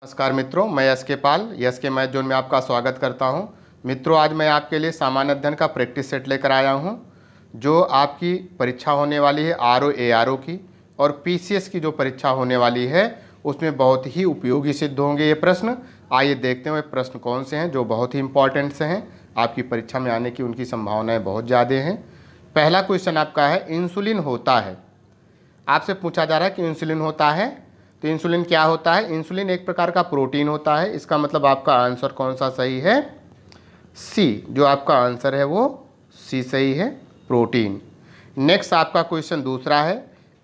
नमस्कार मित्रों, मैं यस के पाल यस के मैथ जोन में आपका स्वागत करता हूं। मित्रों, आज मैं आपके लिए सामान्य अध्ययन का प्रैक्टिस सेट लेकर आया हूं, जो आपकी परीक्षा होने वाली है आरओ एआरओ की और पीसीएस की जो परीक्षा होने वाली है उसमें बहुत ही उपयोगी सिद्ध होंगे ये प्रश्न। आइए देखते हैं वे प्रश्न कौन से हैं जो बहुत ही इंपॉर्टेंट से हैं, आपकी परीक्षा में आने की उनकी संभावनाएँ बहुत ज़्यादा हैं। पहला क्वेश्चन आपका है, इंसुलिन होता है। आपसे पूछा जा रहा है कि इंसुलिन होता है, तो इंसुलिन क्या होता है? इंसुलिन एक प्रकार का प्रोटीन होता है। इसका मतलब आपका आंसर कौन सा सही है? सी। जो आपका आंसर है वो सी सही है, प्रोटीन। नेक्स्ट आपका क्वेश्चन दूसरा है,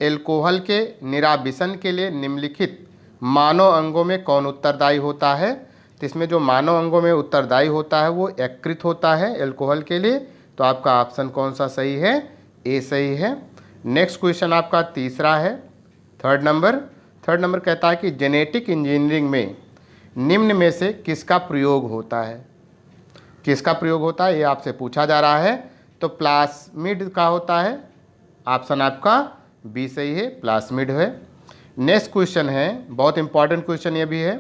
एल्कोहल के निराबिशन के लिए निम्नलिखित मानव अंगों में कौन उत्तरदायी होता है? तो इसमें जो मानव अंगों में उत्तरदायी होता है वो यकृत होता है एल्कोहल के लिए। तो आपका ऑप्शन कौन सा सही है? ए सही है। नेक्स्ट क्वेश्चन आपका तीसरा है, थर्ड नंबर कहता है कि जेनेटिक इंजीनियरिंग में निम्न में से किसका प्रयोग होता है? किसका प्रयोग होता है ये आपसे पूछा जा रहा है। तो प्लास्मिड का होता है, ऑप्शन आपका बी सही है, प्लास्मिड है। नेक्स्ट क्वेश्चन है, बहुत इंपॉर्टेंट क्वेश्चन ये भी है,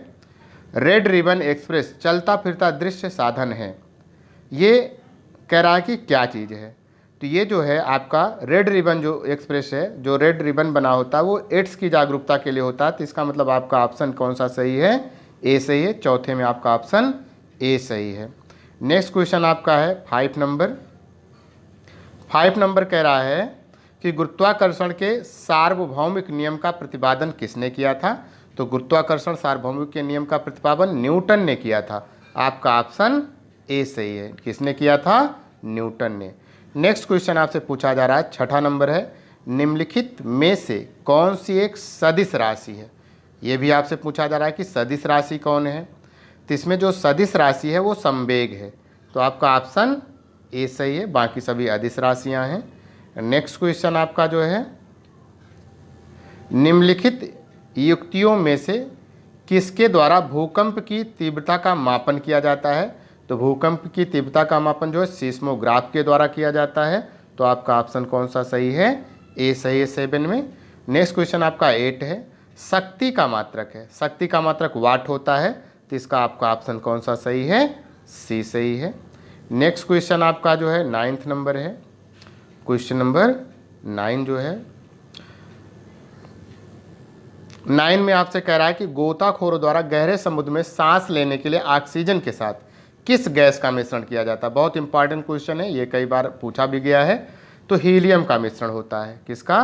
रेड रिबन एक्सप्रेस चलता फिरता दृश्य साधन है, ये कह रहा है कि क्या चीज़ है? तो ये जो है आपका रेड रिबन जो एक्सप्रेस है, जो रेड रिबन बना होता है वो एड्स की जागरूकता के लिए होता है। तो इसका मतलब आपका ऑप्शन कौन सा सही है? ए सही है। चौथे में आपका ऑप्शन ए सही है। नेक्स्ट क्वेश्चन आपका है 5 नंबर कह रहा है कि गुरुत्वाकर्षण के सार्वभौमिक नियम का प्रतिपादन किसने किया था? तो गुरुत्वाकर्षण सार्वभौमिक के नियम का प्रतिपादन न्यूटन ने किया था। आपका ऑप्शन ए सही है। किसने किया था? न्यूटन ने। नेक्स्ट क्वेश्चन आपसे पूछा जा रहा है, छठा नंबर है, निम्नलिखित में से कौन सी एक सदिश राशि है? ये भी आपसे पूछा जा रहा है कि सदिश राशि कौन है? तो इसमें जो सदिश राशि है वो संवेग है। तो आपका ऑप्शन ए सही है, बाकी सभी अदिश राशियां हैं। नेक्स्ट क्वेश्चन आपका जो है, निम्नलिखित युक्तियों में से किसके द्वारा भूकंप की तीव्रता का मापन किया जाता है? तो भूकंप की तीव्रता का मापन जो है सीस्मोग्राफ के द्वारा किया जाता है। तो आपका ऑप्शन कौन सा सही है? ए सही है 7 में। नेक्स्ट क्वेश्चन आपका 8 है, शक्ति का मात्रक है, शक्ति का मात्रक वाट होता है। तो इसका आपका ऑप्शन कौन सा सही है? सी सही है। नेक्स्ट क्वेश्चन आपका जो है 9th नंबर है, क्वेश्चन नंबर 9 जो है 9 में आपसे कह रहा है कि गोताखोरों द्वारा गहरे समुद्र में सांस लेने के लिए ऑक्सीजन के साथ किस गैस का मिश्रण किया जाता है? बहुत इंपॉर्टेंट क्वेश्चन है, ये कई बार पूछा भी गया है। तो हीलियम का मिश्रण होता है। किसका?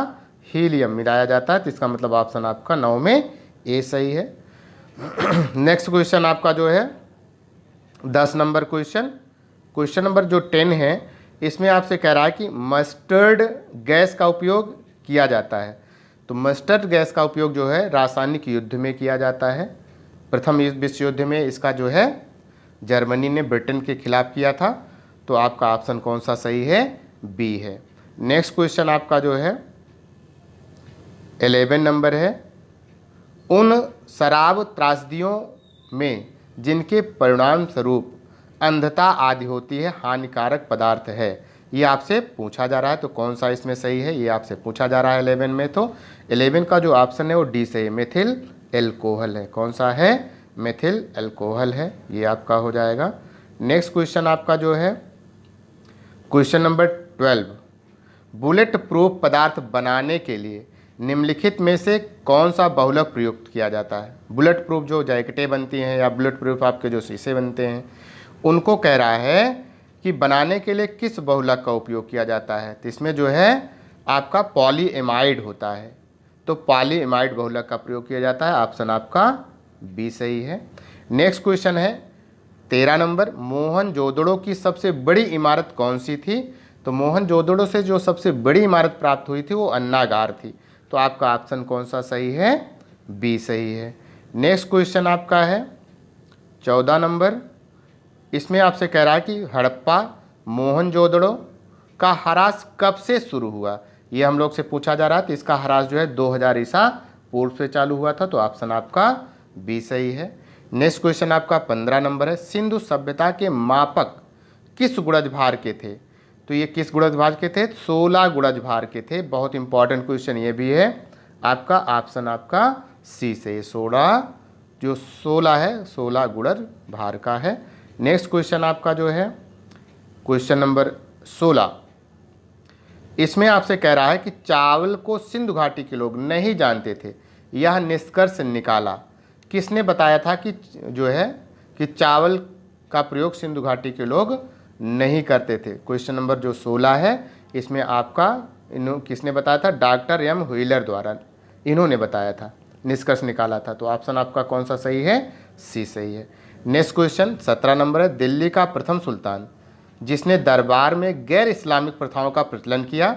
हीलियम मिलाया जाता है। तो इसका मतलब ऑप्शन आपका 9 में ए सही है। नेक्स्ट क्वेश्चन आपका जो है 10 नंबर क्वेश्चन नंबर जो 10 है, इसमें आपसे कह रहा है कि मस्टर्ड गैस का उपयोग किया जाता है। तो मस्टर्ड गैस का उपयोग जो है रासायनिक युद्ध में किया जाता है। प्रथम विश्व युद्ध में इसका जो है जर्मनी ने ब्रिटेन के खिलाफ किया था। तो आपका ऑप्शन कौन सा सही है? बी है। नेक्स्ट क्वेश्चन आपका जो है 11 नंबर है, उन शराब त्रासदियों में जिनके परिणाम स्वरूप अंधता आदि होती है हानिकारक पदार्थ है, ये आपसे पूछा जा रहा है। तो कौन सा इसमें सही है ये आपसे पूछा जा रहा है 11 में। तो 11 का जो ऑप्शन है वो डी सही है, मेथिल एल्कोहल है। कौन सा है? मेथिल एल्कोहल है, ये आपका हो जाएगा। नेक्स्ट क्वेश्चन आपका जो है क्वेश्चन नंबर 12, बुलेट प्रूफ पदार्थ बनाने के लिए निम्नलिखित में से कौन सा बहुलक प्रयुक्त किया जाता है? बुलेट प्रूफ जो जैकेटें बनती हैं या बुलेट प्रूफ आपके जो शीशे बनते हैं, उनको कह रहा है कि बनाने के लिए किस बहुलक का उपयोग किया जाता है? तो इसमें जो है आपका पॉलीएमाइड होता है। तो पॉलीएमाइड बहुलक का प्रयोग किया जाता है। ऑप्शन आपका बी सही है। नेक्स्ट क्वेश्चन है 13 नंबर, मोहनजोदड़ो की सबसे बड़ी इमारत कौन सी थी? तो मोहनजोदड़ो से जो सबसे बड़ी इमारत प्राप्त हुई थी वो अन्नागार थी। तो आपका ऑप्शन कौन सा सही है? बी सही है। नेक्स्ट क्वेश्चन आपका है 14 नंबर, इसमें आपसे कह रहा है कि हड़प्पा मोहनजोदड़ो का ह्रास कब से शुरू हुआ? ये हम लोग से पूछा जा रहा है। तो इसका ह्रास जो है 2000 ईसा पूर्व से चालू हुआ था। तो ऑप्शन आपका बी सही है। नेक्स्ट क्वेश्चन आपका 15 नंबर है, सिंधु सभ्यता के मापक किस गुणज भार के थे? तो ये किस गुणज भार के थे? 16 गुणज भार के थे। बहुत इंपॉर्टेंट क्वेश्चन ये भी है आपका। ऑप्शन आपका सी से 16 जो 16 है 16 गुणर भार का है। नेक्स्ट क्वेश्चन आपका जो है क्वेश्चन नंबर 16, इसमें आपसे कह रहा है कि चावल को सिंधु घाटी के लोग नहीं जानते थे, यह निष्कर्ष निकाला। किसने बताया था कि जो है कि चावल का प्रयोग सिंधु घाटी के लोग नहीं करते थे? क्वेश्चन नंबर जो 16 है इसमें आपका किसने बताया था? डॉक्टर एम व्हीलर द्वारा इन्होंने बताया था, निष्कर्ष निकाला था। तो ऑप्शन आपका कौन सा सही है? सी सही है। नेक्स्ट क्वेश्चन 17 नंबर है, दिल्ली का प्रथम सुल्तान जिसने दरबार में गैर इस्लामिक प्रथाओं का प्रचलन किया,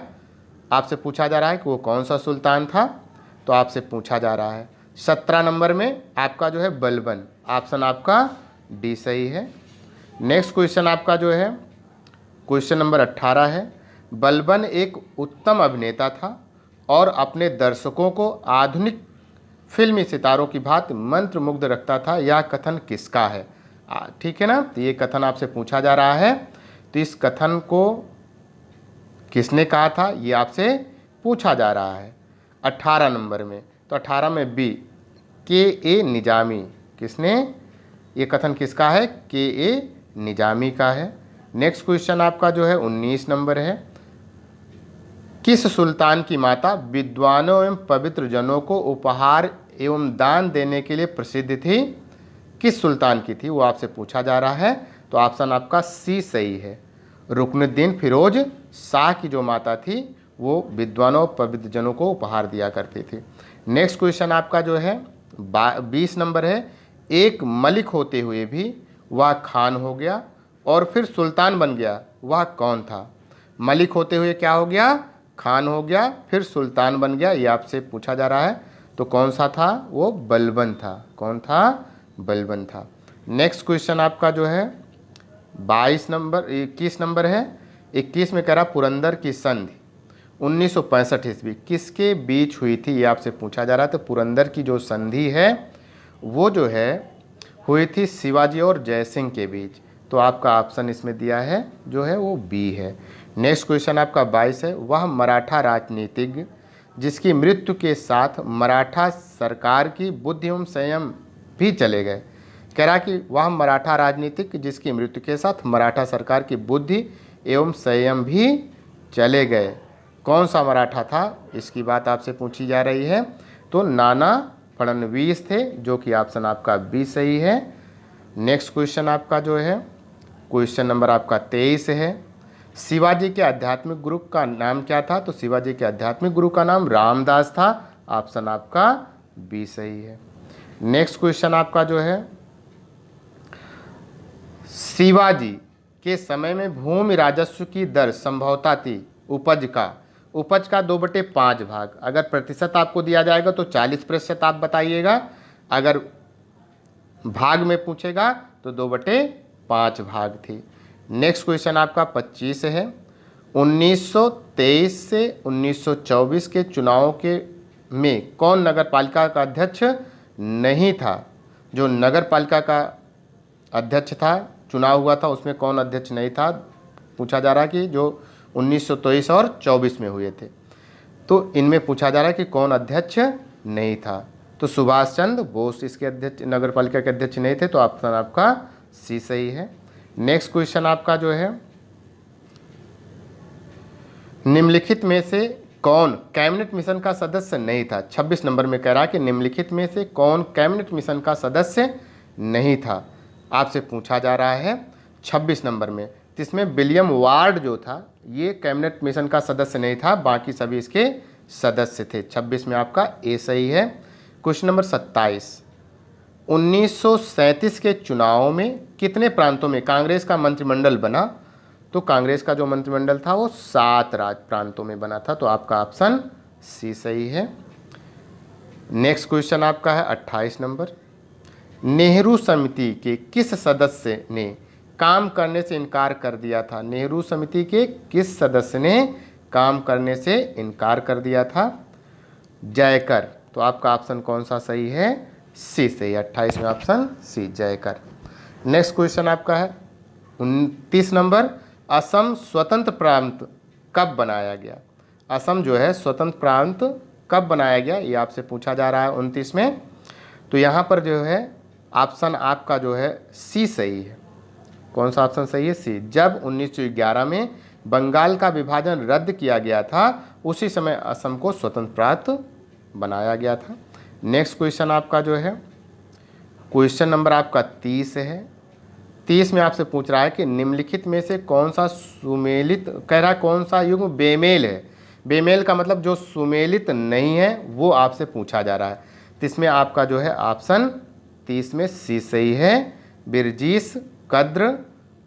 आपसे पूछा जा रहा है कि वो कौन सा सुल्तान था? तो आपसे पूछा जा रहा है 17 नंबर में आपका जो है बलबन, ऑप्शन आपका डी सही है। नेक्स्ट क्वेश्चन आपका जो है क्वेश्चन नंबर 18 है, बलबन एक उत्तम अभिनेता था और अपने दर्शकों को आधुनिक फिल्मी सितारों की भांति मंत्रमुग्ध रखता था, यह कथन किसका है? ठीक है ना, तो ये कथन आपसे पूछा जा रहा है। तो इस कथन को किसने कहा था ये आपसे पूछा जा रहा है 18 नंबर में। तो 18 में बी, के ए निजामी। किसने? ये कथन किसका है? के ए निजामी का है। नेक्स्ट क्वेश्चन आपका जो है 19 नंबर है, किस सुल्तान की माता विद्वानों एवं पवित्र जनों को उपहार एवं दान देने के लिए प्रसिद्ध थी? किस सुल्तान की थी वो आपसे पूछा जा रहा है। तो ऑप्शन आपका सी सही है, रुकनुद्दीन फिरोज शाह की जो माता थी वो विद्वानों पवित्र जनों को उपहार दिया करती थी। नेक्स्ट क्वेश्चन आपका जो है 20 नंबर है, एक मलिक होते हुए भी वह खान हो गया और फिर सुल्तान बन गया, वह कौन था? मलिक होते हुए क्या हो गया? खान हो गया, फिर सुल्तान बन गया, ये आपसे पूछा जा रहा है। तो कौन सा था? वो बलबन था। कौन था? बलबन था। नेक्स्ट क्वेश्चन आपका जो है 21 नंबर है, 21 में कह रहा पुरंदर की संधि 1965 ईस्वी किसके बीच हुई थी, ये आपसे पूछा जा रहा है। तो पुरंदर की जो संधि है वो जो है हुई थी शिवाजी और जयसिंह के बीच। तो आपका ऑप्शन इसमें दिया है जो है वो बी है। नेक्स्ट क्वेश्चन आपका 22 है, वह मराठा राजनीतिज्ञ जिसकी मृत्यु के साथ मराठा सरकार की बुद्धि एवं संयम भी चले गए। कह रहा कि वह मराठा राजनीतिज्ञ जिसकी मृत्यु के साथ मराठा सरकार की बुद्धि एवं संयम भी चले गए, कौन सा मराठा था? इसकी बात आपसे पूछी जा रही है। तो नाना फडणवीस थे, जो कि ऑप्शन आपका बी सही है। नेक्स्ट क्वेश्चन आपका जो है क्वेश्चन नंबर आपका 23 है, शिवाजी के आध्यात्मिक गुरु का नाम क्या था? तो शिवाजी के आध्यात्मिक गुरु का नाम रामदास था, ऑप्शन आपका बी सही है। नेक्स्ट क्वेश्चन आपका जो है, शिवाजी के समय में भूमि राजस्व की दर संभवतः थी उपज का 2/5 भाग। अगर प्रतिशत आपको दिया जाएगा तो 40% आप बताइएगा, अगर भाग में पूछेगा तो 2/5 भाग थी। नेक्स्ट क्वेश्चन आपका 25 है, 1923 से 1924 के चुनावों के में कौन नगर पालिका का अध्यक्ष नहीं था? जो नगर पालिका का अध्यक्ष था, चुनाव हुआ था, उसमें कौन अध्यक्ष नहीं था? पूछा जा रहा है कि जो 1923 और 24 में हुए थे, तो इनमें पूछा जा रहा है कि कौन अध्यक्ष नहीं था? तो सुभाष चंद्र बोस इसके अध्यक्ष, नगर पालिका के अध्यक्ष नहीं थे। तो ऑप्शन आपका सी सही है। नेक्स्ट क्वेश्चन आपका जो है, निम्नलिखित में से कौन कैबिनेट मिशन का सदस्य नहीं था? 26 नंबर में कह रहा है कि निम्नलिखित में से कौन कैबिनेट मिशन का सदस्य नहीं था, आपसे पूछा जा रहा है 26 नंबर में। तो इसमें विलियम वार्ड जो था ये कैबिनेट मिशन का सदस्य नहीं था, बाकी सभी इसके सदस्य थे। 26 में आपका ए सही है। क्वेश्चन नंबर 27, 1937 के चुनाव में कितने प्रांतों में कांग्रेस का मंत्रिमंडल बना? तो कांग्रेस का जो मंत्रिमंडल था वो 7 प्रांतों में बना था। तो आपका ऑप्शन सी सही है। नेक्स्ट क्वेश्चन आपका है 28 नंबर, नेहरू समिति के किस सदस्य ने काम करने से इनकार कर दिया था? नेहरू समिति के किस सदस्य ने काम करने से इनकार कर दिया था? जयकर। तो आपका ऑप्शन कौन सा सही है? सी सही, 28 में ऑप्शन सी जयकर। नेक्स्ट क्वेश्चन आपका है 29 नंबर, असम स्वतंत्र प्रांत कब बनाया गया? असम जो है स्वतंत्र प्रांत कब बनाया गया, ये आपसे पूछा जा रहा है 29 में। तो यहाँ पर जो है ऑप्शन आपका जो है सी सही है। कौन सा ऑप्शन सही है? सी। जब 1911 में बंगाल का विभाजन रद्द किया गया था उसी समय असम को स्वतंत्र प्रांत बनाया गया था। नेक्स्ट क्वेश्चन आपका जो है क्वेश्चन नंबर आपका 30 है। 30 में आपसे पूछ रहा है कि निम्नलिखित में से कौन सा सुमेलित, कह रहा है कौन सा युग्म बेमेल है। बेमेल का मतलब जो सुमेलित नहीं है वो आपसे पूछा जा रहा है। तो इसमें आपका जो है ऑप्शन 30 में सी सही है। बिरजीस, कद्र,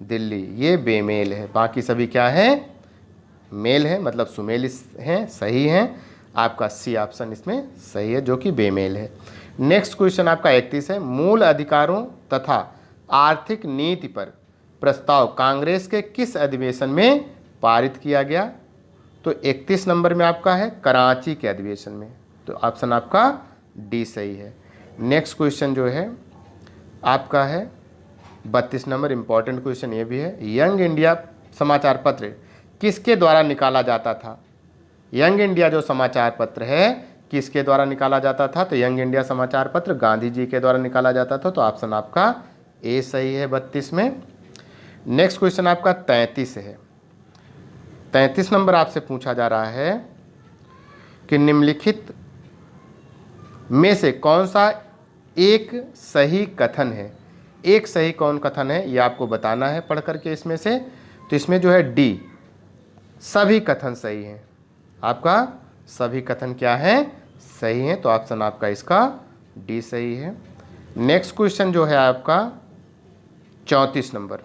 दिल्ली, ये बेमेल है। बाकी सभी क्या है? मेल है, मतलब सुमेलित हैं, सही हैं। आपका सी ऑप्शन इसमें सही है जो कि बेमेल है। नेक्स्ट क्वेश्चन आपका 31 है। मूल अधिकारों तथा आर्थिक नीति पर प्रस्ताव कांग्रेस के किस अधिवेशन में पारित किया गया? तो 31 नंबर में आपका है कराची के अधिवेशन में। तो ऑप्शन आपका डी सही है। नेक्स्ट क्वेश्चन जो है आपका है 32 नंबर, इंपॉर्टेंट क्वेश्चन ये भी है। यंग इंडिया समाचार पत्र किसके द्वारा निकाला जाता था? यंग इंडिया जो समाचार पत्र है किसके द्वारा निकाला जाता था? तो यंग इंडिया समाचार पत्र गांधी जी के द्वारा निकाला जाता था। तो ऑप्शन आपका ए सही है 32 में। नेक्स्ट क्वेश्चन आपका 33 है। 33 नंबर आपसे पूछा जा रहा है कि निम्नलिखित में से कौन सा एक सही कथन है? एक सही कौन कथन है ये आपको बताना है पढ़ करके इसमें से। तो इसमें जो है डी, सभी कथन सही हैं। आपका सभी कथन क्या है? सही है। तो ऑप्शन आपका इसका डी सही है। नेक्स्ट क्वेश्चन जो है आपका 34 नंबर,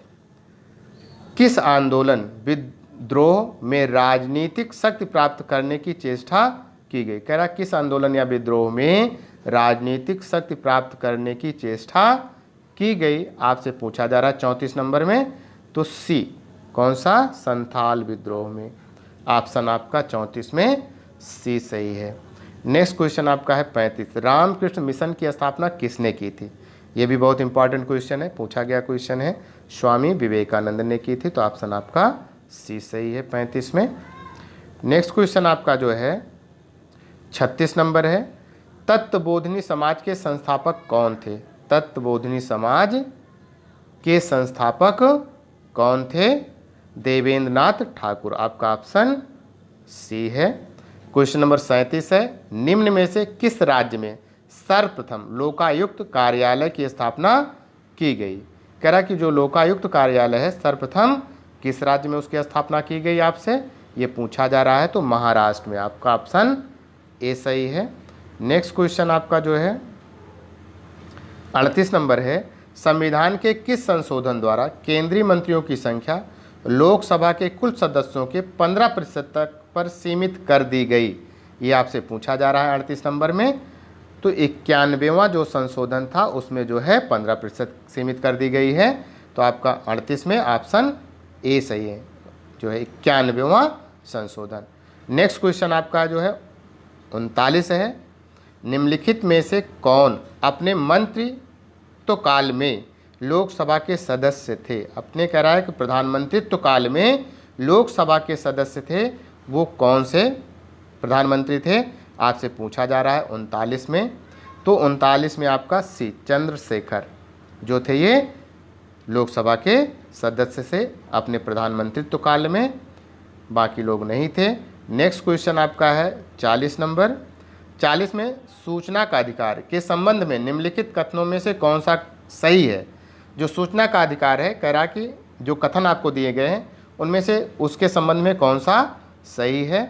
किस आंदोलन विद्रोह में राजनीतिक शक्ति प्राप्त करने की चेष्टा की गई? कह रहा किस आंदोलन या विद्रोह में राजनीतिक शक्ति प्राप्त करने की चेष्टा की गई आपसे पूछा जा रहा है 34 नंबर में। तो सी, कौन सा? संथाल विद्रोह में। ऑप्शन आपका 34 में सी सही है। नेक्स्ट क्वेश्चन आपका है 35, रामकृष्ण मिशन की स्थापना किसने की थी? ये भी बहुत इंपॉर्टेंट क्वेश्चन है, पूछा गया क्वेश्चन है। स्वामी विवेकानंद ने की थी। तो ऑप्शन आपका सी सही है 35 में। नेक्स्ट क्वेश्चन आपका जो है 36 नंबर है, तत्वबोधिनी समाज के संस्थापक कौन थे? तत्वबोधिनी समाज के संस्थापक कौन थे? देवेंद्रनाथ ठाकुर। आपका ऑप्शन सी है। क्वेश्चन नंबर 37 है, निम्न में से किस राज्य में सर्वप्रथम लोकायुक्त कार्यालय की स्थापना की गई? कह रहा कि जो लोकायुक्त कार्यालय है सर्वप्रथम किस राज्य में उसकी स्थापना की गई आपसे ये पूछा जा रहा है। तो महाराष्ट्र में। आपका ऑप्शन ए सही है। नेक्स्ट क्वेश्चन आपका जो है 38 नंबर है, संविधान के किस संशोधन द्वारा केंद्रीय मंत्रियों की संख्या लोकसभा के कुल सदस्यों के 15% तक पर सीमित कर दी गई? ये आपसे पूछा जा रहा है 38 नंबर में। तो 91वां जो संशोधन था उसमें जो है 15% सीमित कर दी गई है। तो आपका 38 में ऑप्शन ए सही है, जो है 91वां संशोधन। नेक्स्ट क्वेश्चन आपका जो है 39 है, निम्नलिखित में से कौन अपने मंत्रित्व काल में लोकसभा के सदस्य थे? अपने कह रहा है कि प्रधानमंत्रित्व काल में लोकसभा के सदस्य थे, वो कौन से प्रधानमंत्री थे आपसे पूछा जा रहा है 39 में। तो 39 में आपका सी, चंद्रशेखर जो थे ये लोकसभा के सदस्य से अपने प्रधानमंत्रित्व काल में, बाकी लोग नहीं थे। नेक्स्ट क्वेश्चन आपका है 40 नंबर। 40 में सूचना का अधिकार के संबंध में निम्नलिखित कथनों में से कौन सा सही है? जो सूचना का अधिकार है, कह रहा कि जो कथन आपको दिए गए हैं उनमें से उसके संबंध में कौन सा सही है?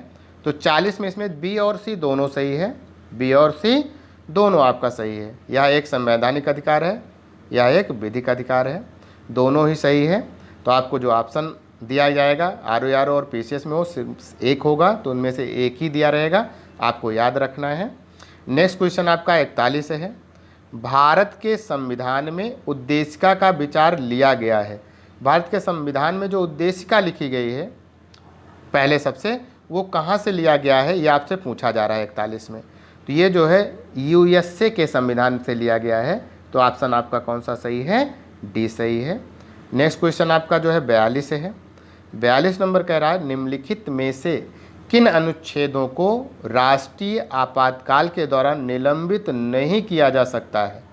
तो 40 में इसमें बी और सी दोनों सही है। बी और सी दोनों आपका सही है। यह एक संवैधानिक अधिकार है, यह एक विधिक अधिकार है, दोनों ही सही है। तो आपको जो ऑप्शन दिया जाएगा ROR और PCS में वो सिर्फ एक होगा, तो उनमें से एक ही दिया रहेगा, आपको याद रखना है। नेक्स्ट क्वेश्चन आपका 41 है, भारत के संविधान में उद्देशिका का विचार लिया गया है। भारत के संविधान में जो उद्देशिका लिखी गई है पहले सबसे, वो कहाँ से लिया गया है ये आपसे पूछा जा रहा है 41 में। तो ये जो है USA के संविधान से लिया गया है। तो ऑप्शन आपका कौन सा सही है? डी सही है। नेक्स्ट क्वेश्चन आपका जो है 42 है। 42 नंबर कह रहा है, निम्नलिखित में से किन अनुच्छेदों को राष्ट्रीय आपातकाल के दौरान निलंबित नहीं किया जा सकता है?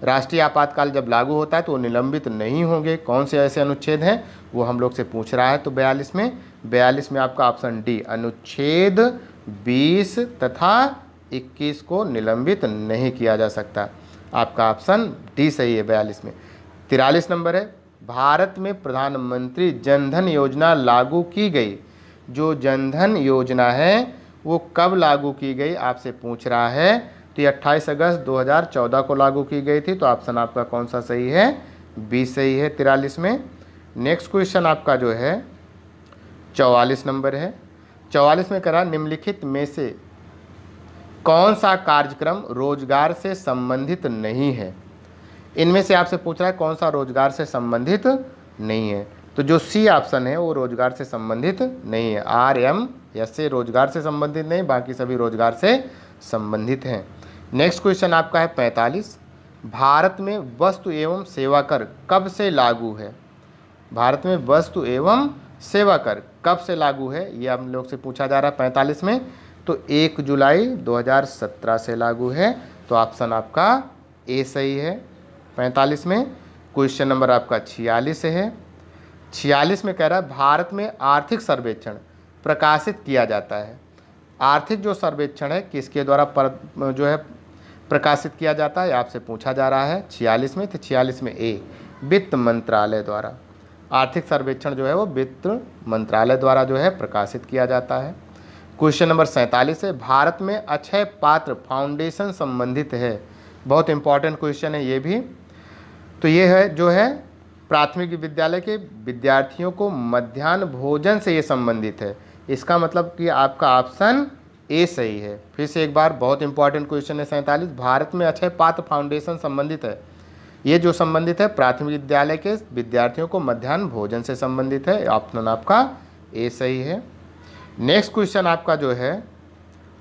राष्ट्रीय आपातकाल जब लागू होता है तो वो निलंबित नहीं होंगे। कौन से ऐसे अनुच्छेद हैं वो हम लोग से पूछ रहा है। तो 42 में आपका ऑप्शन डी, अनुच्छेद 20 तथा 21 को निलंबित नहीं किया जा सकता। आपका ऑप्शन डी सही है 42 में। 43 नंबर है, भारत में प्रधानमंत्री जनधन योजना लागू की गई। जो जनधन योजना है वो कब लागू की गई आपसे पूछ रहा है। तो ये 28 अगस्त 2014 को लागू की गई थी। तो ऑप्शन आपका कौन सा सही है? बी सही है 43 में। नेक्स्ट क्वेश्चन आपका जो है 44 नंबर है। 44 में करा, निम्नलिखित में से कौन सा कार्यक्रम रोजगार से संबंधित नहीं है? इनमें से आपसे पूछ रहा है कौन सा रोजगार से संबंधित नहीं है। तो जो सी ऑप्शन है वो रोजगार से संबंधित नहीं है। RMS से रोजगार से संबंधित नहीं, बाकी सभी रोजगार से संबंधित हैं। नेक्स्ट क्वेश्चन आपका है 45, भारत में वस्तु एवं सेवा कर कब से लागू है? भारत में वस्तु एवं सेवा कर कब से लागू है ये हम लोग से पूछा जा रहा है 45 में। तो 1 जुलाई 2017 से लागू है। तो ऑप्शन आपका ए सही है 45 में। क्वेश्चन नंबर आपका 46 है। 46 में कह रहा है भारत में आर्थिक सर्वेक्षण प्रकाशित किया जाता है। आर्थिक जो सर्वेक्षण है किसके द्वारा जो है प्रकाशित किया जाता है आपसे पूछा जा रहा है 46 में। तो 46 में ए, वित्त मंत्रालय द्वारा। आर्थिक सर्वेक्षण जो है वो वित्त मंत्रालय द्वारा जो है प्रकाशित किया जाता है। क्वेश्चन नंबर 47 है, भारत में अक्षय पात्र फाउंडेशन संबंधित है। बहुत इंपॉर्टेंट क्वेश्चन है ये भी। तो ये है जो है प्राथमिक विद्यालय के विद्यार्थियों को मध्याह्न भोजन से ये संबंधित है। इसका मतलब कि आपका ऑप्शन ए सही है। फिर से एक बार, बहुत इंपॉर्टेंट क्वेश्चन है 47, भारत में अक्षय पात्र फाउंडेशन संबंधित है। ये जो संबंधित है प्राथमिक विद्यालय के विद्यार्थियों को मध्याह्न भोजन से संबंधित है। ऑप्शन आपका ए सही है। नेक्स्ट क्वेश्चन आपका जो है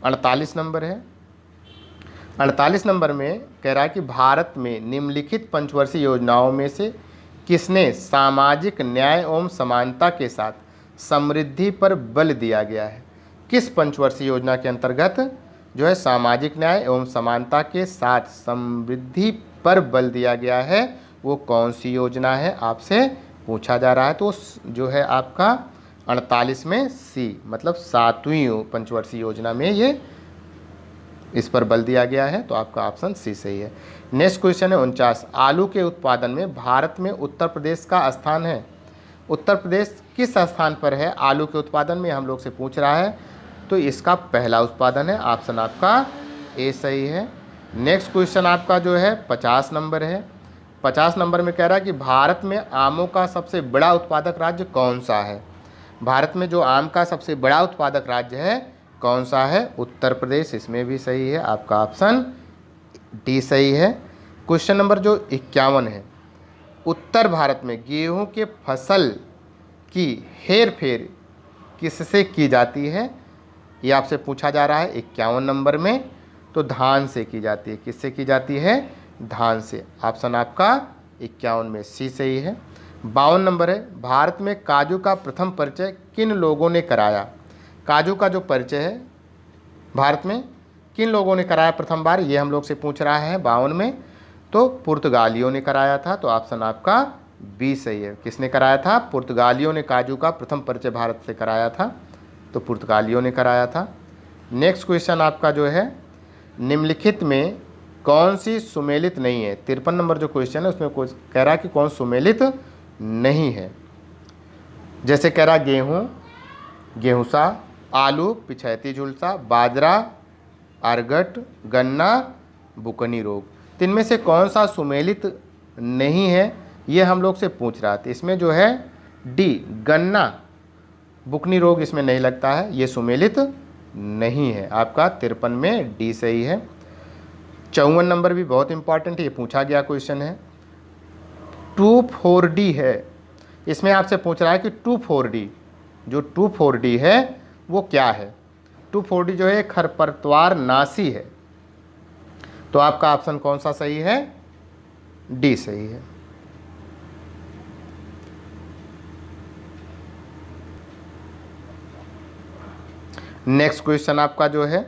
48 नंबर है। 48 नंबर में कह रहा है कि भारत में निम्नलिखित पंचवर्षीय योजनाओं में से किसने सामाजिक न्याय एवं समानता के साथ समृद्धि पर बल दिया गया है? किस पंचवर्षीय योजना के अंतर्गत जो है सामाजिक न्याय एवं समानता के साथ समृद्धि पर बल दिया गया है, वो कौन सी योजना है आपसे पूछा जा रहा है। तो जो है आपका 48 में सी, मतलब 7वीं पंचवर्षीय योजना में ये इस पर बल दिया गया है। तो आपका ऑप्शन सी सही है। नेक्स्ट क्वेश्चन है 49, आलू के उत्पादन में भारत में उत्तर प्रदेश का स्थान है। उत्तर प्रदेश किस स्थान पर है आलू के उत्पादन में, हम लोग से पूछ रहा है। तो इसका पहला उत्पादन है। ऑप्शन आपका ए सही है। नेक्स्ट क्वेश्चन आपका जो है 50 नंबर है। 50 नंबर में कह रहा है कि भारत में आमों का सबसे बड़ा उत्पादक राज्य कौन सा है? भारत में जो आम का सबसे बड़ा उत्पादक राज्य है कौन सा है? उत्तर प्रदेश। इसमें भी सही है, आपका ऑप्शन डी सही है। क्वेश्चन नंबर जो 51 है, उत्तर भारत में गेहूं के फसल की हेर फेर किससे की जाती है? ये आपसे पूछा जा रहा है 51 नंबर में। तो धान से की जाती है। किससे की जाती है? धान से। ऑप्शन आपका 51 में सी सही है। 52 नंबर है, भारत में काजू का प्रथम परिचय किन लोगों ने कराया? काजू का जो परिचय है भारत में किन लोगों ने कराया प्रथम बार, ये हम लोग से पूछ रहा है 52 में। तो पुर्तगालियों ने कराया था। तो ऑप्शन आपका बी सही है। किसने कराया था? पुर्तगालियों ने काजू का प्रथम परिचय भारत से कराया था। तो पुर्तगालियों ने कराया था। नेक्स्ट क्वेश्चन आपका जो है, निम्नलिखित में कौन सी सुमेलित नहीं है? 53 नंबर जो क्वेश्चन है उसमें कह रहा है कि कौन सुमेलित नहीं है। जैसे कह रहा गेहूँ, गेहूँसा, आलू, पिछैती झुलसा, बाजरा, अरगट, गन्ना, बुकनी रोग। तो इनमें से कौन सा सुमेलित नहीं है ये हम लोग से पूछ रहा था। इसमें जो है डी, गन्ना, बुकनी रोग इसमें नहीं लगता है, ये सुमेलित नहीं है। आपका 53 में डी सही है। 54 नंबर भी बहुत इंपॉर्टेंट है, ये पूछा गया क्वेश्चन है। 2,4-D है। इसमें आपसे पूछ रहा है कि 2,4-D, जो 2,4-D है वो क्या है? 2,4-D जो है खरपतवार नाशी है। तो आपका ऑप्शन कौन सा सही है? डी सही है। नेक्स्ट क्वेश्चन आपका जो है,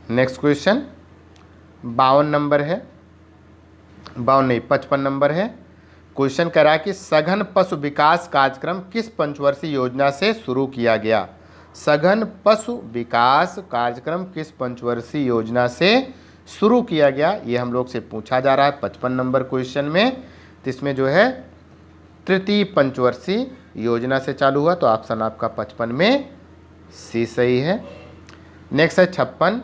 नेक्स्ट क्वेश्चन 52 नंबर है, 52 नहीं 55 नंबर है। क्वेश्चन कह रहा है कि सघन पशु विकास कार्यक्रम किस पंचवर्षीय योजना से शुरू किया गया। सघन पशु विकास कार्यक्रम किस पंचवर्षीय योजना से शुरू किया गया, ये हम लोग से पूछा जा रहा है 55 नंबर क्वेश्चन में। तो इसमें जो है तृतीय पंचवर्षीय योजना से चालू हुआ, तो ऑप्शन आपका 55 में सी सही है। नेक्स्ट है 56,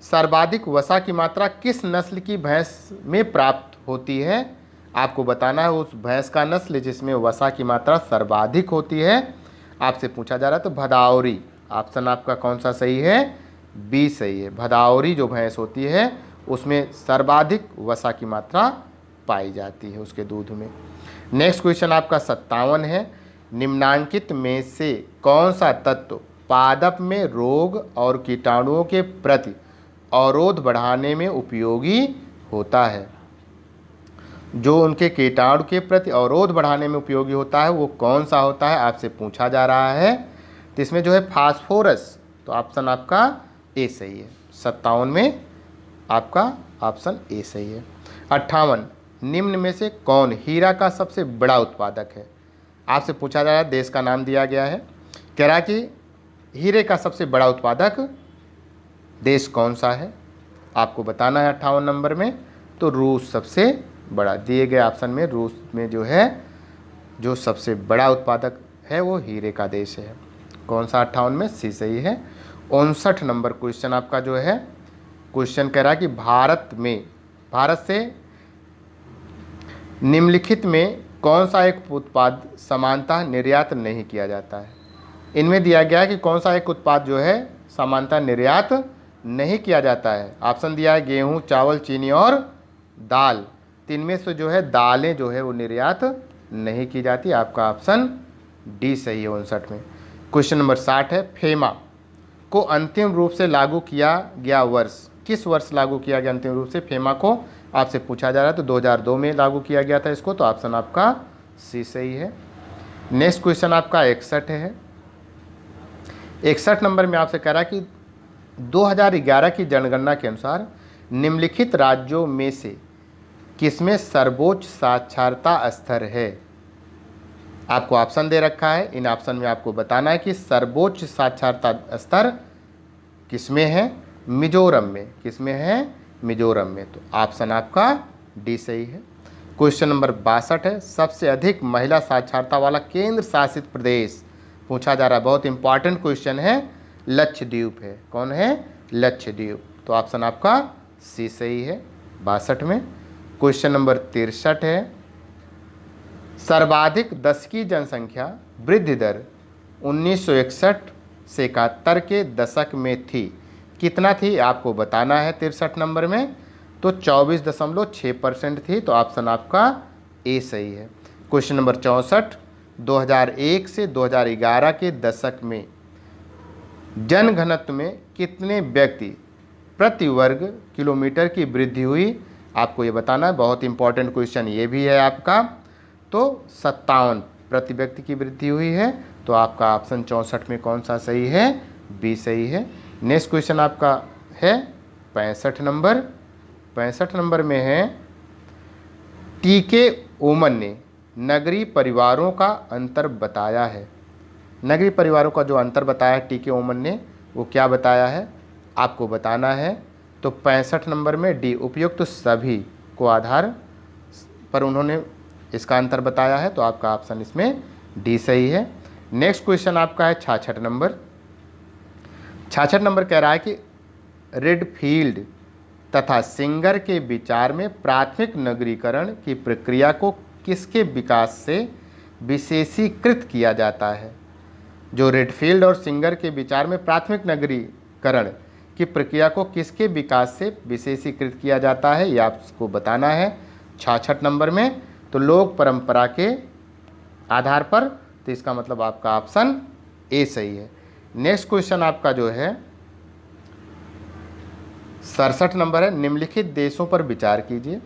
सर्वाधिक वसा की मात्रा किस नस्ल की भैंस में प्राप्त होती है। आपको बताना है उस भैंस का नस्ल जिसमें वसा की मात्रा सर्वाधिक होती है, आपसे पूछा जा रहा है। तो भदावरी, ऑप्शन आपका कौन सा सही है, बी सही है। भदावरी जो भैंस होती है उसमें सर्वाधिक वसा की मात्रा पाई जाती है उसके दूध में। नेक्स्ट क्वेश्चन आपका 57 है, निम्नांकित में से कौन सा तत्व पादप में रोग और कीटाणुओं के प्रति अवरोध बढ़ाने में उपयोगी होता है। जो उनके कीटाणु के प्रति अवरोध बढ़ाने में उपयोगी होता है वो कौन सा होता है, आपसे पूछा जा रहा है। तो इसमें जो है फास्फोरस, तो ऑप्शन आपका ए सही है। 57 में आपका ऑप्शन ए सही है। 58, निम्न में से कौन हीरा का सबसे बड़ा उत्पादक है। आपसे पूछा जा रहा है, देश का नाम दिया गया है, कह रहा कि हीरे का सबसे बड़ा उत्पादक देश कौन सा है, आपको बताना है 58 नंबर में। तो रूस सबसे बड़ा, दिए गए ऑप्शन में रूस में जो है जो सबसे बड़ा उत्पादक है वो हीरे का देश है। कौन सा 58 में, सी सही है। 59 नंबर क्वेश्चन आपका जो है, क्वेश्चन कह रहा है कि भारत से निम्नलिखित में कौन सा एक उत्पाद समानतः निर्यात नहीं किया जाता है। इनमें दिया गया है कि कौन सा एक उत्पाद जो है समानतः निर्यात नहीं किया जाता है। ऑप्शन दिया है गेहूं, चावल, चीनी और दाल। तीन में से जो है दालें जो है वो निर्यात नहीं की जाती, आपका ऑप्शन डी सही है 59 में। क्वेश्चन नंबर 60 है, फेमा को अंतिम रूप से लागू किया गया वर्ष, किस वर्ष लागू किया गया अंतिम रूप से फेमा को, आपसे पूछा जा रहा है। तो 2002 में लागू किया गया था इसको, तो ऑप्शन आपका सी सही है। नेक्स्ट क्वेश्चन आपका 61 है। 61 नंबर में आपसे कह रहा है कि 2011 की जनगणना के अनुसार निम्नलिखित राज्यों में से किसमें सर्वोच्च साक्षरता स्तर है। आपको ऑप्शन दे रखा है, इन ऑप्शन में आपको बताना है कि सर्वोच्च साक्षरता स्तर किसमें है, मिजोरम में। किसमें है, मिजोरम में। तो ऑप्शन आपका डी सही है। क्वेश्चन नंबर 62 है, सबसे अधिक महिला साक्षरता वाला केंद्र शासित प्रदेश पूछा जा रहा है, बहुत इंपॉर्टेंट क्वेश्चन है, लक्षद्वीप है। कौन है, लक्षद्वीप। तो ऑप्शन आपका सी सही है 62 में। क्वेश्चन नंबर 63 है, सर्वाधिक दशकीय जनसंख्या वृद्धि दर 1961 से 71 के दशक में थी, कितना थी, आपको बताना है 63 नंबर में। तो 24.6% थी, तो ऑप्शन आपका ए सही है। क्वेश्चन नंबर 64, 2001 से 2011 के दशक में जनघनत्व में कितने व्यक्ति प्रति वर्ग किलोमीटर की वृद्धि हुई, आपको ये बताना है, बहुत इंपॉर्टेंट क्वेश्चन ये भी है आपका। तो 57 प्रति व्यक्ति की वृद्धि हुई है, तो आपका ऑप्शन 64 में कौन सा सही है, बी सही है। नेक्स्ट क्वेश्चन आपका है 65 नंबर। 65 नंबर में है, टीके ओमन ने नगरीय परिवारों का अंतर बताया है। नगरीय परिवारों का जो अंतर बताया है टीके ओमन ने, वो क्या बताया है, आपको बताना है। तो 65 नंबर में डी, उपयुक्त तो सभी को आधार पर उन्होंने इसका अंतर बताया है, तो आपका ऑप्शन इसमें डी सही है। नेक्स्ट क्वेश्चन आपका है 66 नंबर। 66 नंबर कह रहा है कि रेडफील्ड तथा सिंगर के विचार में प्राथमिक नगरीकरण की प्रक्रिया को किसके विकास से विशेषीकृत किया जाता है। जो रेडफील्ड और सिंगर के विचार में प्राथमिक नगरीकरण की प्रक्रिया को किसके विकास से विशेषीकृत किया जाता है, ये आपको बताना है 66 नंबर में। तो लोक परंपरा के आधार पर, तो इसका मतलब आपका ऑप्शन ए सही है। नेक्स्ट क्वेश्चन आपका जो है 67 नंबर है, निम्नलिखित देशों पर विचार कीजिए।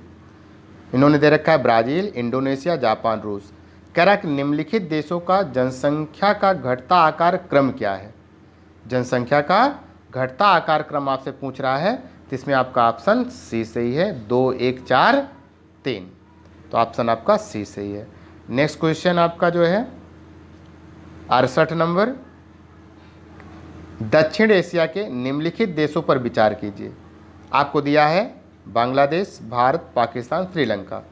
इन्होंने दे रखा है ब्राज़ील, इंडोनेशिया, जापान, रूस। कह रहा है कि निम्नलिखित देशों का जनसंख्या का घटता आकार क्रम क्या है। जनसंख्या का घटता आकार क्रम आपसे पूछ रहा है, तो इसमें आपका ऑप्शन सी सही है, 2 1 4 3, तो ऑप्शन आपका सी सही है। नेक्स्ट क्वेश्चन आपका जो है 68 नंबर, दक्षिण एशिया के निम्नलिखित देशों पर विचार कीजिए। आपको दिया है बांग्लादेश, भारत, पाकिस्तान, श्रीलंका।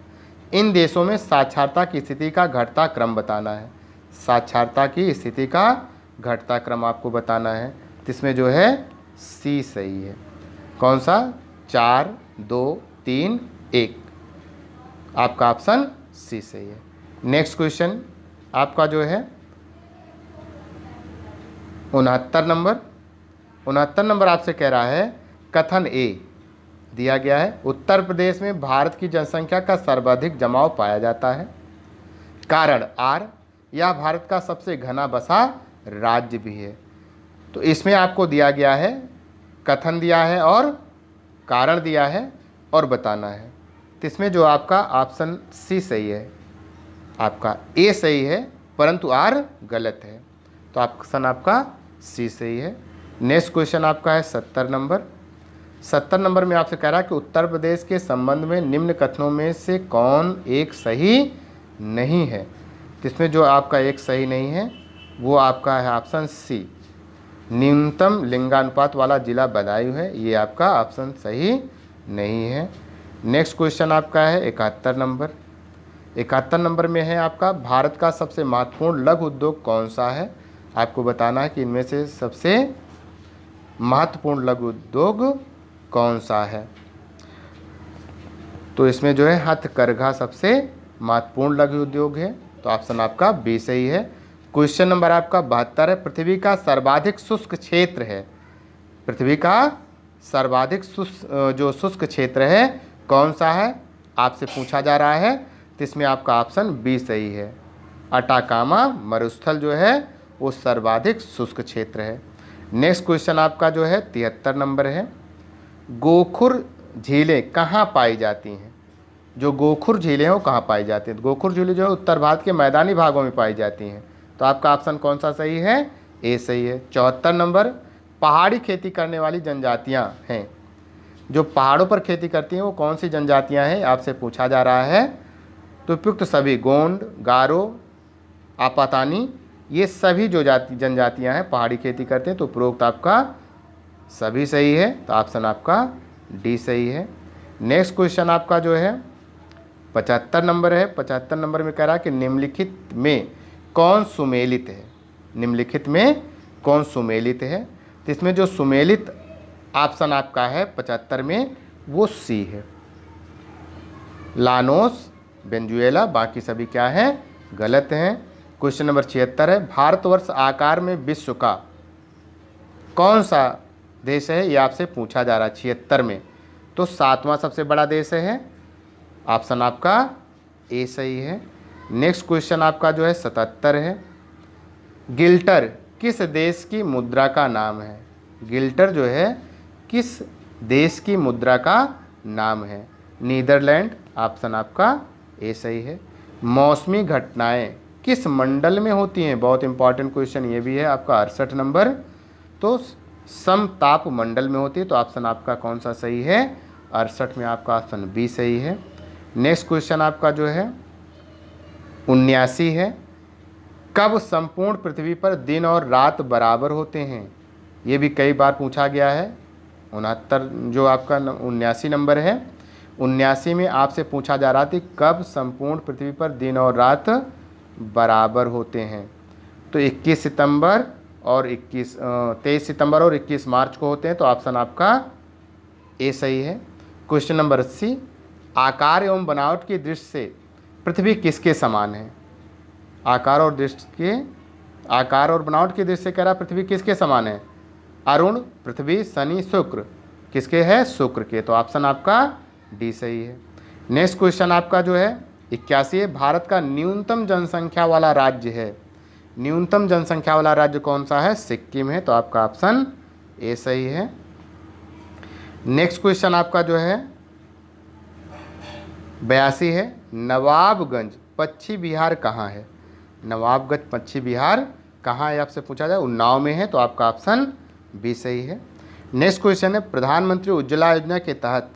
इन देशों में साक्षरता की स्थिति का घटता क्रम बताना है। साक्षरता की स्थिति का घटता क्रम आपको बताना है, तो इसमें जो है सी सही है। कौन सा? 4 2 3 1, आपका ऑप्शन सी सही है। नेक्स्ट क्वेश्चन आपका जो है 69 नंबर आपसे कह रहा है, कथन ए दिया गया है, उत्तर प्रदेश में भारत की जनसंख्या का सर्वाधिक जमाव पाया जाता है। कारण आर, यह भारत का सबसे घना बसा राज्य भी है। तो इसमें आपको दिया गया है, कथन दिया है और कारण दिया है और बताना है। तो इसमें जो आपका ऑप्शन सी सही है, आपका ए सही है, परंतु आर गलत है, तो ऑप्शन आपका सी सही है। नेक्स्ट क्वेश्चन आपका है 70 नंबर में आपसे कह रहा है कि उत्तर प्रदेश के संबंध में निम्न कथनों में से कौन एक सही नहीं है। तो इसमें जो आपका एक सही नहीं है वो आपका है ऑप्शन सी, न्यूनतम लिंगानुपात वाला जिला बदायूं है, ये आपका ऑप्शन सही नहीं है। नेक्स्ट क्वेश्चन आपका है 71 नंबर में है आपका, भारत का सबसे महत्वपूर्ण लघु उद्योग कौन सा है। आपको बताना है कि इनमें से सबसे महत्वपूर्ण लघु उद्योग कौन सा है। तो इसमें जो है हथकरघा सबसे महत्वपूर्ण लघु उद्योग है, तो ऑप्शन आपका बी सही है। क्वेश्चन नंबर आपका 72 है, पृथ्वी का सर्वाधिक शुष्क क्षेत्र है। पृथ्वी का सर्वाधिक जो शुष्क क्षेत्र है कौन सा है, आपसे पूछा जा रहा है, तो इसमें आपका ऑप्शन बी सही है। अटाकामा मरुस्थल जो है वो सर्वाधिक शुष्क क्षेत्र है। नेक्स्ट क्वेश्चन आपका जो है 73 नंबर है, गोखुर झीलें कहाँ पाई जाती हैं। जो गोखुर झीलें हैं वो कहाँ पाई जाती हैं। गोखुर झीलें जो है उत्तर भारत के मैदानी भागों में पाई जाती हैं, तो आपका ऑप्शन कौन सा सही है, ए सही है। 74 नंबर, पहाड़ी खेती करने वाली जनजातियाँ हैं। जो पहाड़ों पर खेती करती हैं वो कौन सी जनजातियाँ हैं, आपसे पूछा जा रहा है। तो उपयुक्त सभी गोंड, गारो, आपातानी, ये सभी जो जनजातियाँ हैं पहाड़ी खेती करते हैं, तो उपरोक्त आपका सभी सही है, तो ऑप्शन आपका डी सही है। नेक्स्ट क्वेश्चन आपका जो है 75 नंबर है। 75 नंबर में कह रहा है कि निम्नलिखित में कौन सुमेलित है। निम्नलिखित में कौन सुमेलित है, तो इसमें जो सुमेलित ऑप्शन आपका है 75 में वो सी है, लानोस, वेनेजुएला, बाकी सभी क्या हैं, गलत हैं। क्वेश्चन नंबर 76 है, भारतवर्ष आकार में विश्व का कौन सा देश है, ये आपसे पूछा जा रहा है 76 में, तो 7वां सबसे बड़ा देश है, ऑप्शन आपका ए सही है। नेक्स्ट क्वेश्चन आपका जो है 77 है, गिल्टर किस देश की मुद्रा का नाम है। गिल्टर जो है किस देश की मुद्रा का नाम है, नीदरलैंड, ऑप्शन आपका ए सही है। मौसमी घटनाएं किस मंडल में होती हैं, बहुत इंपॉर्टेंट क्वेश्चन ये भी है आपका 68 नंबर, तो समताप मंडल में होती है, तो ऑप्शन आपका कौन सा सही है, 68 में आपका ऑप्शन बी सही है। नेक्स्ट क्वेश्चन आपका जो है 79 है, कब संपूर्ण पृथ्वी पर दिन और रात बराबर होते हैं। ये भी कई बार पूछा गया है। 69 जो आपका 79 नंबर है, 79 में आपसे पूछा जा रहा था कब संपूर्ण पृथ्वी पर दिन और रात बराबर होते हैं, तो 23 सितंबर और 23 सितंबर और 21 मार्च को होते हैं, तो ऑप्शन आपका ए सही है। क्वेश्चन नंबर 80, आकार एवं बनावट की दृष्टि से पृथ्वी किसके समान है। आकार और बनावट की दृष्टि से कह रहा पृथ्वी किसके समान है, अरुण, पृथ्वी, शनि, शुक्र, किसके है, शुक्र के, तो ऑप्शन आपका डी सही है। नेक्स्ट क्वेश्चन आपका जो है 81 है, भारत का न्यूनतम जनसंख्या वाला राज्य है। न्यूनतम जनसंख्या वाला राज्य कौन सा है, सिक्किम है, तो आपका ऑप्शन ए सही है। नेक्स्ट क्वेश्चन आपका जो है 82 है, नवाबगंज पश्चिम बिहार कहाँ है। नवाबगंज पश्चिम बिहार कहाँ है आपसे पूछा जाए, उन्नाव में है, तो आपका ऑप्शन बी सही है। नेक्स्ट क्वेश्चन है, प्रधानमंत्री उज्ज्वला योजना के तहत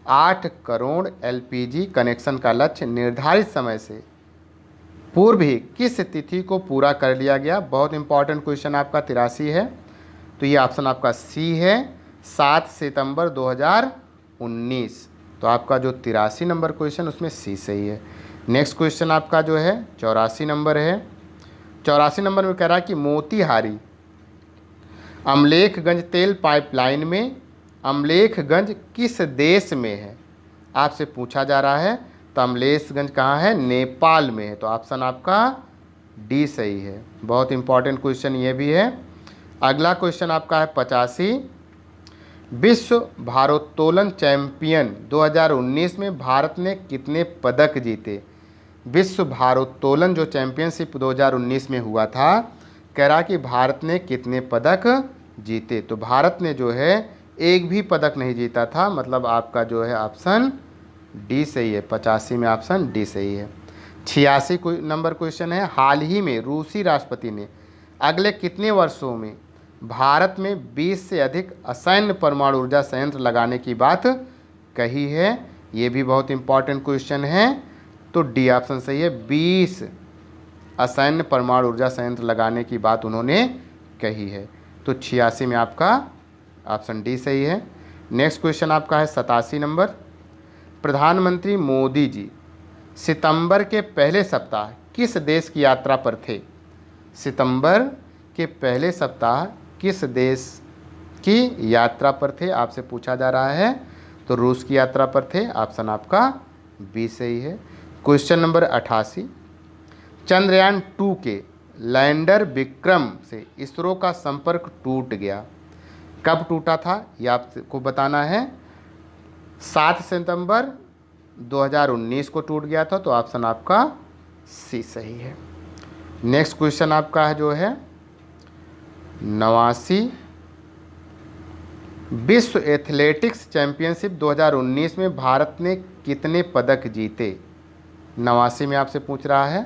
8 करोड़ एलपीजी कनेक्शन का लक्ष्य निर्धारित समय से पूर्व ही किस तिथि को पूरा कर लिया गया। बहुत इंपॉर्टेंट क्वेश्चन आपका 83 है, तो ये ऑप्शन आपका सी है, 7 सितंबर 2019। तो आपका जो 83 नंबर क्वेश्चन उसमें सी सही है। नेक्स्ट क्वेश्चन आपका जो है 84 नंबर है। 84 नंबर में कह रहा है कि मोतीहारी अमलेखगंज तेल पाइपलाइन में अमलेखगंज किस देश में है, आपसे पूछा जा रहा है। तो अमलेखगंज कहाँ है, नेपाल में है। तो ऑप्शन आपका डी सही है। बहुत इंपॉर्टेंट क्वेश्चन ये भी है। अगला क्वेश्चन आपका है 85, विश्व भारोत्तोलन चैंपियन 2019 में भारत ने कितने पदक जीते। विश्व भारोत्तोलन जो चैंपियनशिप 2019 में हुआ था, कह रहा कि भारत ने कितने पदक जीते। तो भारत ने जो है एक भी पदक नहीं जीता था, मतलब आपका जो है ऑप्शन डी सही है। 85 में ऑप्शन डी सही है। 86 नंबर क्वेश्चन है, हाल ही में रूसी राष्ट्रपति ने अगले कितने वर्षों में भारत में 20 से अधिक असैन्य परमाणु ऊर्जा संयंत्र लगाने की बात कही है। ये भी बहुत इंपॉर्टेंट क्वेश्चन है, तो डी ऑप्शन सही है। 20 असैन्य परमाणु ऊर्जा संयंत्र लगाने की बात उन्होंने कही है। तो 86 में आपका ऑप्शन डी सही है। नेक्स्ट क्वेश्चन आपका है 87 नंबर, प्रधानमंत्री मोदी जी सितंबर के पहले सप्ताह किस देश की यात्रा पर थे। सितंबर के पहले सप्ताह किस देश की यात्रा पर थे, आपसे पूछा जा रहा है। तो रूस की यात्रा पर थे। ऑप्शन आपका बी सही है। क्वेश्चन नंबर 88, चंद्रयान 2 के लैंडर विक्रम से इसरो का संपर्क टूट गया। कब टूटा था ये आपको बताना है। 7 सितंबर 2019 को टूट गया था। तो ऑप्शन आपका सी सही है। नेक्स्ट क्वेश्चन आपका है जो है 89, विश्व एथलेटिक्स चैंपियनशिप 2019 में भारत ने कितने पदक जीते। 89 में आपसे पूछ रहा है,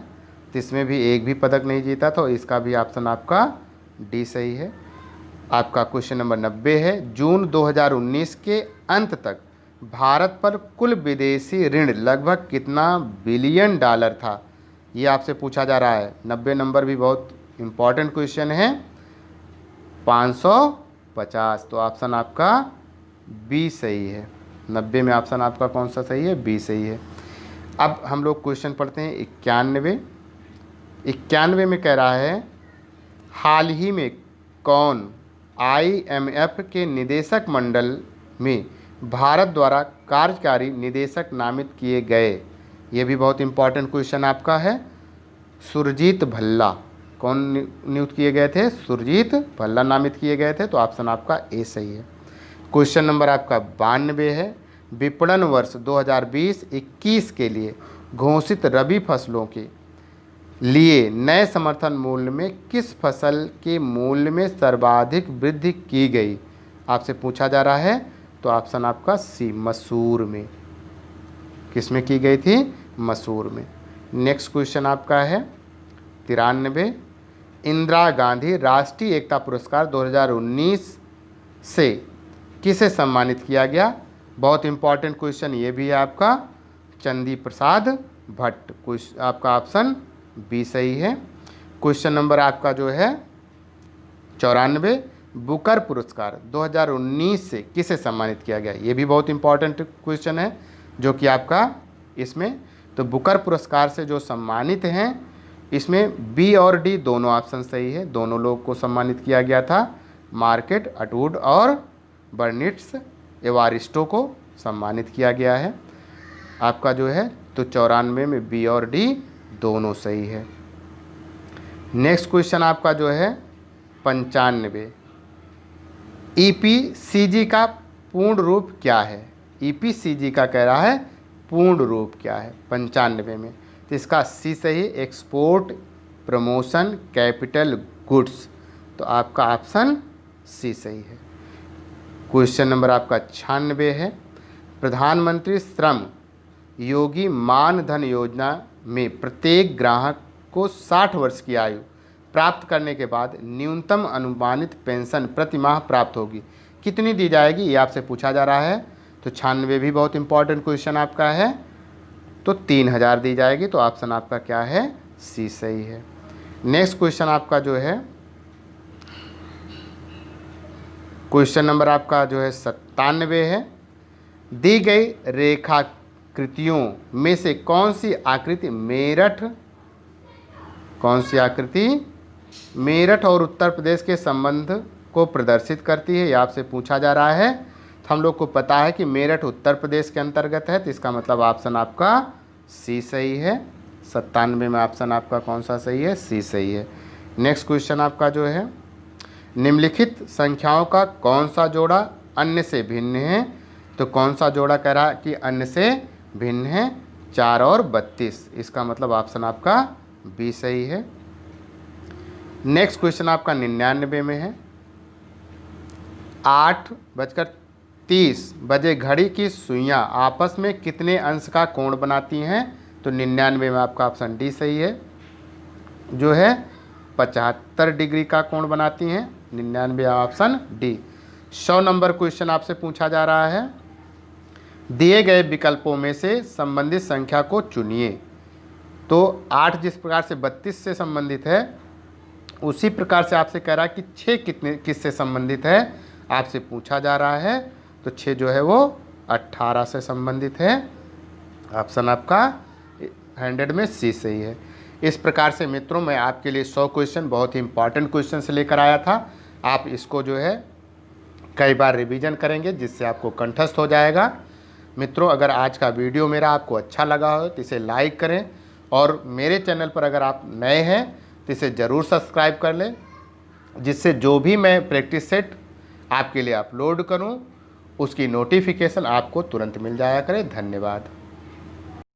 तो इसमें भी एक भी पदक नहीं जीता, तो इसका भी ऑप्शन आपका डी सही है। आपका क्वेश्चन नंबर 90 है, जून 2019 के अंत तक भारत पर कुल विदेशी ऋण लगभग कितना बिलियन डॉलर था, ये आपसे पूछा जा रहा है। 90 नंबर भी बहुत इंपॉर्टेंट क्वेश्चन है। 550। तो ऑप्शन आपका बी सही है। 90 में ऑप्शन आपका कौन सा सही है, बी सही है। अब हम लोग क्वेश्चन पढ़ते हैं 91। 91 में कह रहा है, हाल ही में कौन IMF के निदेशक मंडल में भारत द्वारा कार्यकारी निदेशक नामित किए गए। ये भी बहुत इंपॉर्टेंट क्वेश्चन आपका है। सुरजीत भल्ला कौन नियुक्त किए गए थे, सुरजीत भल्ला नामित किए गए थे। तो ऑप्शन आपका ए सही है। क्वेश्चन नंबर आपका 92 है, विपणन वर्ष 2020-21 के लिए घोषित रबी फसलों के लिए नए समर्थन मूल्य में किस फसल के मूल्य में सर्वाधिक वृद्धि की गई, आपसे पूछा जा रहा है। तो ऑप्शन आपका सी, मसूर में। किस में की गई थी, मसूर में। नेक्स्ट क्वेश्चन आपका है 93, इंदिरा गांधी राष्ट्रीय एकता पुरस्कार 2019 से किसे सम्मानित किया गया। बहुत इंपॉर्टेंट क्वेश्चन ये भी है आपका, चंदी प्रसाद भट्ट। आपका ऑप्शन बी सही है। क्वेश्चन नंबर आपका जो है 94, बुकर पुरस्कार 2019 से किसे सम्मानित किया गया। ये भी बहुत इंपॉर्टेंट क्वेश्चन है जो कि आपका इसमें, तो बुकर पुरस्कार से जो सम्मानित हैं इसमें बी और डी दोनों ऑप्शन सही है। दोनों लोग को सम्मानित किया गया था, मार्केट अटवुड और बर्निट्स एवारिस्टो को सम्मानित किया गया है। आपका जो है तो 94 में बी और डी दोनों सही है। नेक्स्ट क्वेश्चन आपका जो है 95, EPCG का पूर्ण रूप क्या है। EPCG का कह रहा है पूर्ण रूप क्या है 95 में। तो इसका सी सही, एक्सपोर्ट प्रमोशन कैपिटल गुड्स। तो आपका ऑप्शन सी सही है। क्वेश्चन नंबर आपका 96 है, प्रधानमंत्री श्रम योगी मान धन योजना में प्रत्येक ग्राहक को 60 वर्ष की आयु प्राप्त करने के बाद न्यूनतम अनुमानित पेंशन प्रति माह प्राप्त होगी, कितनी दी जाएगी, ये आपसे पूछा जा रहा है। तो 96 भी बहुत इंपॉर्टेंट क्वेश्चन आपका है। तो 3000 दी जाएगी। तो ऑप्शन आपका क्या है, सी सही है। नेक्स्ट क्वेश्चन आपका जो है क्वेश्चन नंबर आपका जो है 97 है। दी गई रेखाकृतियों में से कौन सी आकृति मेरठ और उत्तर प्रदेश के संबंध को प्रदर्शित करती है, ये आपसे पूछा जा रहा है। तो हम लोग को पता है कि मेरठ उत्तर प्रदेश के अंतर्गत है, तो इसका मतलब ऑप्शन आपका सी सही है। 97 में ऑप्शन आपका कौन सा सही है, सी सही है। नेक्स्ट क्वेश्चन आपका जो है निम्नलिखित संख्याओं का कौन सा जोड़ा अन्य से भिन्न है। तो कौन सा जोड़ा कह रहा कि अन्य से भिन्न है, 4 और 32, इसका मतलब ऑप्शन आपका बी सही है। नेक्स्ट क्वेश्चन आपका 99 में है। 8:30 बजे घड़ी की सुइयां आपस में कितने अंश का कोण बनाती हैं। तो 99 में आपका ऑप्शन डी सही है, जो है 75 डिग्री का कोण बनाती हैं। 99 ऑप्शन डी। 100 नंबर क्वेश्चन आपसे पूछा जा रहा है। दिए गए विकल्पों में से संबंधित संख्या को चुनिए। तो 8 जिस प्रकार से 32 से संबंधित है, उसी प्रकार से आपसे कह रहा है कि 6 किससे संबंधित है, आपसे पूछा जा रहा है। तो 6 जो है वो 18 से संबंधित है। ऑप्शन आपका 100 में सी सही है। इस प्रकार से मित्रों मैं आपके लिए 100 क्वेश्चन बहुत ही इंपॉर्टेंट क्वेश्चन से लेकर आया था। आप इसको जो है कई बार रिवीजन करेंगे, जिससे आपको कंठस्थ हो जाएगा। मित्रों, अगर आज का वीडियो मेरा आपको अच्छा लगा हो तो इसे लाइक करें, और मेरे चैनल पर अगर आप नए हैं तो इसे ज़रूर सब्सक्राइब कर लें, जिससे जो भी मैं प्रैक्टिस सेट आपके लिए अपलोड करूं, उसकी नोटिफिकेशन आपको तुरंत मिल जाया करे। धन्यवाद।